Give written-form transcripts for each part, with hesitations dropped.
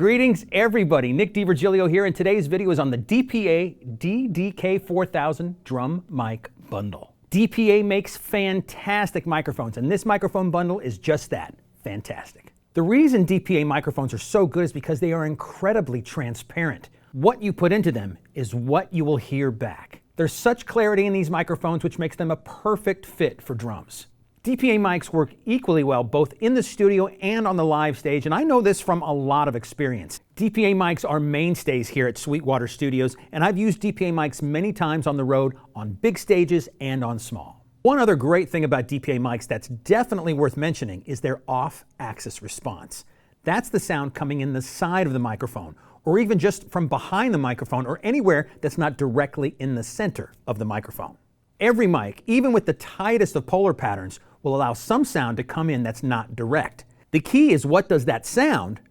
Greetings everybody, Nick DiVirgilio here, and today's video is on the DPA DDK4000 drum mic bundle. DPA makes fantastic microphones, and this microphone bundle is just that, fantastic. The reason DPA microphones are so good is because they are incredibly transparent. What you put into them is what you will hear back. There's such clarity in these microphones which makes them a perfect fit for drums. DPA mics work equally well both in the studio and on the live stage, and I know this from a lot of experience. DPA mics are mainstays here at Sweetwater Studios, and I've used DPA mics many times on the road, on big stages and on small. One other great thing about DPA mics that's definitely worth mentioning is their off-axis response. That's the sound coming in the side of the microphone, or even just from behind the microphone, or anywhere that's not directly in the center of the microphone. Every mic, even with the tightest of polar patterns, will allow some sound to come in that's not direct. The key is, what does that sound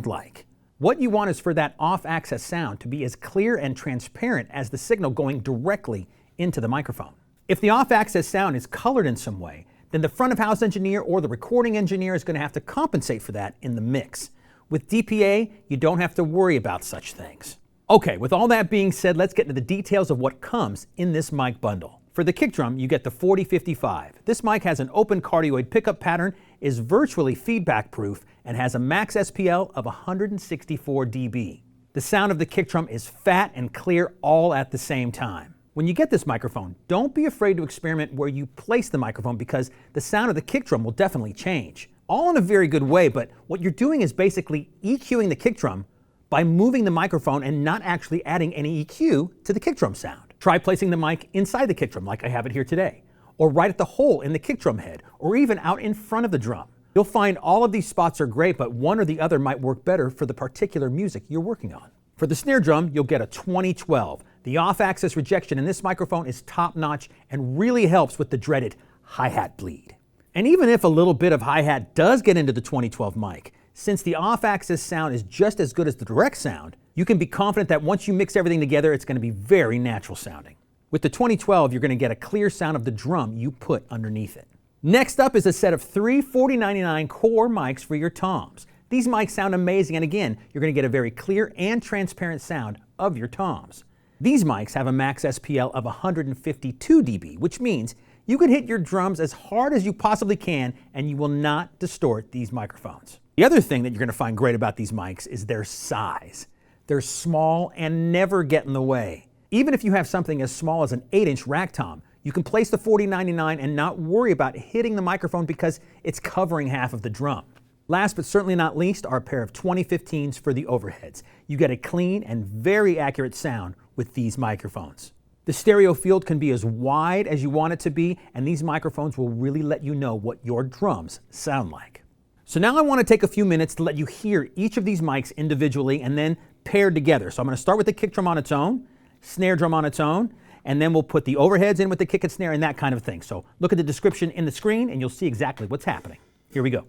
like? What you want is for that off-axis sound to be as clear and transparent as the signal going directly into the microphone. If the off-axis sound is colored in some way, then the front of house engineer or the recording engineer is going to have to compensate for that in the mix. With DPA, you don't have to worry about such things. Okay, with all that being said, let's get into the details of what comes in this mic bundle. For the kick drum, you get the 4055. This mic has an open cardioid pickup pattern, is virtually feedback proof, and has a max SPL of 164 dB. The sound of the kick drum is fat and clear all at the same time. When you get this microphone, don't be afraid to experiment where you place the microphone, because the sound of the kick drum will definitely change. All in a very good way, but what you're doing is basically EQing the kick drum by moving the microphone and not actually adding any EQ to the kick drum sound. Try placing the mic inside the kick drum like I have it here today, or right at the hole in the kick drum head, or even out in front of the drum. You'll find all of these spots are great, but one or the other might work better for the particular music you're working on. For the snare drum, you'll get a 2012. The off-axis rejection in this microphone is top-notch and really helps with the dreaded hi-hat bleed. And even if a little bit of hi-hat does get into the 2012 mic, since the off-axis sound is just as good as the direct sound, you can be confident that once you mix everything together, it's going to be very natural sounding. With the 2012, you're going to get a clear sound of the drum you put underneath it. Next up is a set of 3 4099 core mics for your toms. These mics sound amazing, and again, you're going to get a very clear and transparent sound of your toms. These mics have a max SPL of 152 dB, which means you can hit your drums as hard as you possibly can, and you will not distort these microphones. The other thing that you're going to find great about these mics is their size. They're small and never get in the way. Even if you have something as small as an 8-inch rack tom, you can place the 4099 and not worry about hitting the microphone because it's covering half of the drum. Last but certainly not least are a pair of 2015s for the overheads. You get a clean and very accurate sound with these microphones. The stereo field can be as wide as you want it to be, and these microphones will really let you know what your drums sound like. So now I want to take a few minutes to let you hear each of these mics individually and then paired together. So I'm going to start with the kick drum on its own, snare drum on its own, and then we'll put the overheads in with the kick and snare and that kind of thing. So look at the description in the screen and you'll see exactly what's happening. Here we go.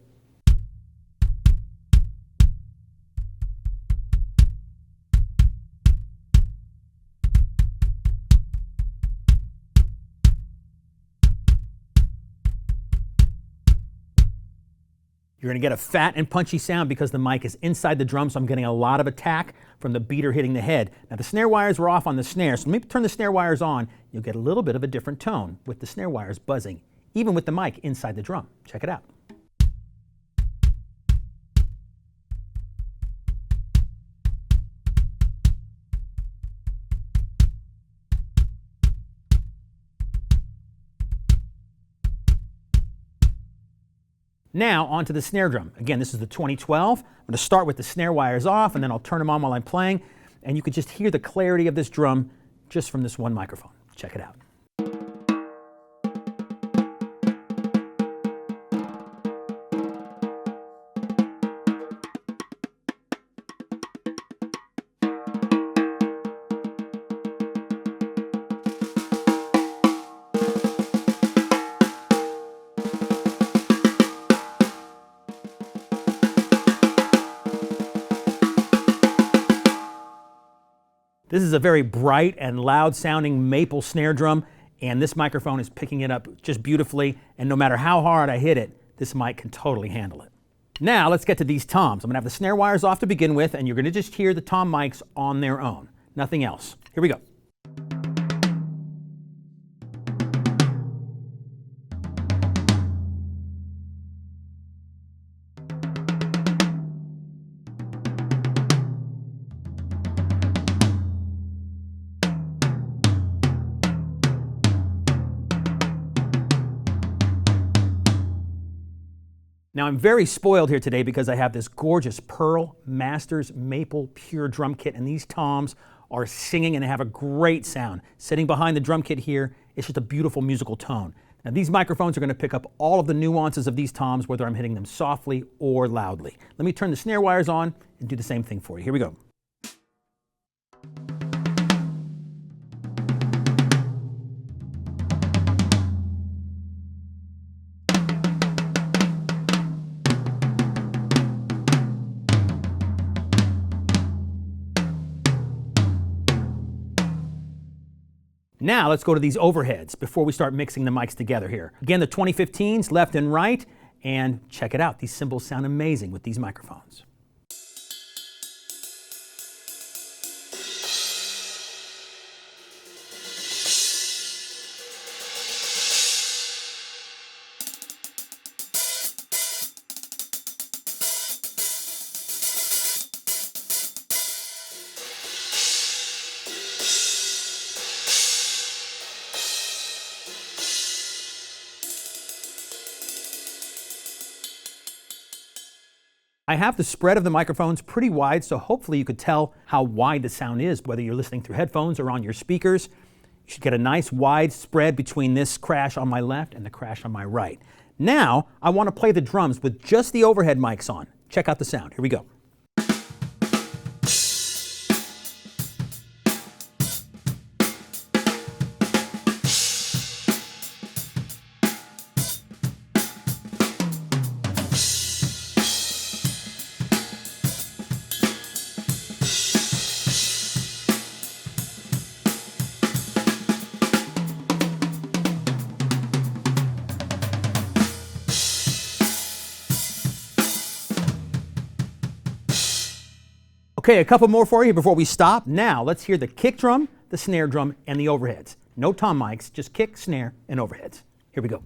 You're going to get a fat and punchy sound because the mic is inside the drum, so I'm getting a lot of attack from the beater hitting the head. Now the snare wires were off on the snare, so let me turn the snare wires on. You'll get a little bit of a different tone with the snare wires buzzing, even with the mic inside the drum. Check it out. Now onto the snare drum. Again, this is the 2012. I'm going to start with the snare wires off, and then I'll turn them on while I'm playing, and you can just hear the clarity of this drum just from this one microphone. Check it out. This is a very bright and loud sounding maple snare drum, and this microphone is picking it up just beautifully, and no matter how hard I hit it, this mic can totally handle it. Now let's get to these toms. I'm going to have the snare wires off to begin with, and you're going to just hear the tom mics on their own. Nothing else. Here we go. Now I'm very spoiled here today because I have this gorgeous Pearl Masters Maple Pure drum kit, and these toms are singing and have a great sound. Sitting behind the drum kit here, it's just a beautiful musical tone. Now these microphones are going to pick up all of the nuances of these toms, whether I'm hitting them softly or loudly. Let me turn the snare wires on and do the same thing for you. Here we go. Now let's go to these overheads before we start mixing the mics together here. Again, the 2015s left and right, and check it out. These cymbals sound amazing with these microphones. I have the spread of the microphones pretty wide, so hopefully you could tell how wide the sound is, whether you're listening through headphones or on your speakers. You should get a nice wide spread between this crash on my left and the crash on my right. Now, I want to play the drums with just the overhead mics on. Check out the sound. Here we go. Okay, a couple more for you before we stop. Now, let's hear the kick drum, the snare drum, and the overheads. No tom mics, just kick, snare, and overheads. Here we go.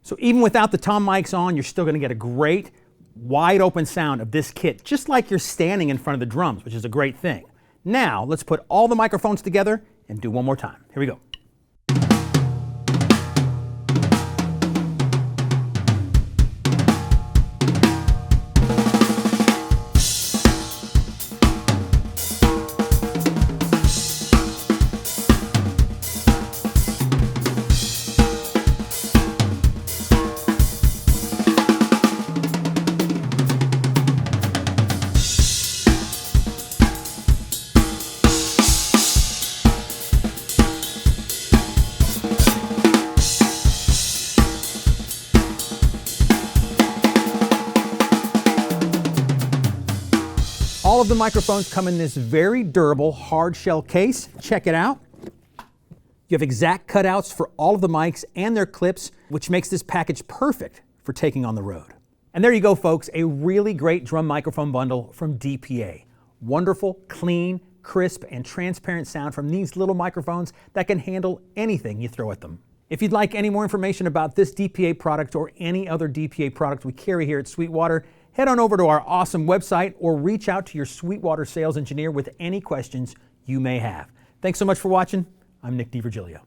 So even without the tom mics on, you're still going to get a great wide open sound of this kit, just like you're standing in front of the drums, which is a great thing. Now let's put all the microphones together and do one more time. Here we go. All of the microphones come in this very durable hard shell case. Check it out. You have exact cutouts for all of the mics and their clips, which makes this package perfect for taking on the road. And there you go, folks, a really great drum microphone bundle from DPA. Wonderful, clean, crisp, and transparent sound from these little microphones that can handle anything you throw at them. If you'd like any more information about this DPA product or any other DPA product we carry here at Sweetwater, head on over to our awesome website or reach out to your Sweetwater sales engineer with any questions you may have. Thanks so much for watching. I'm Nick DiVirgilio.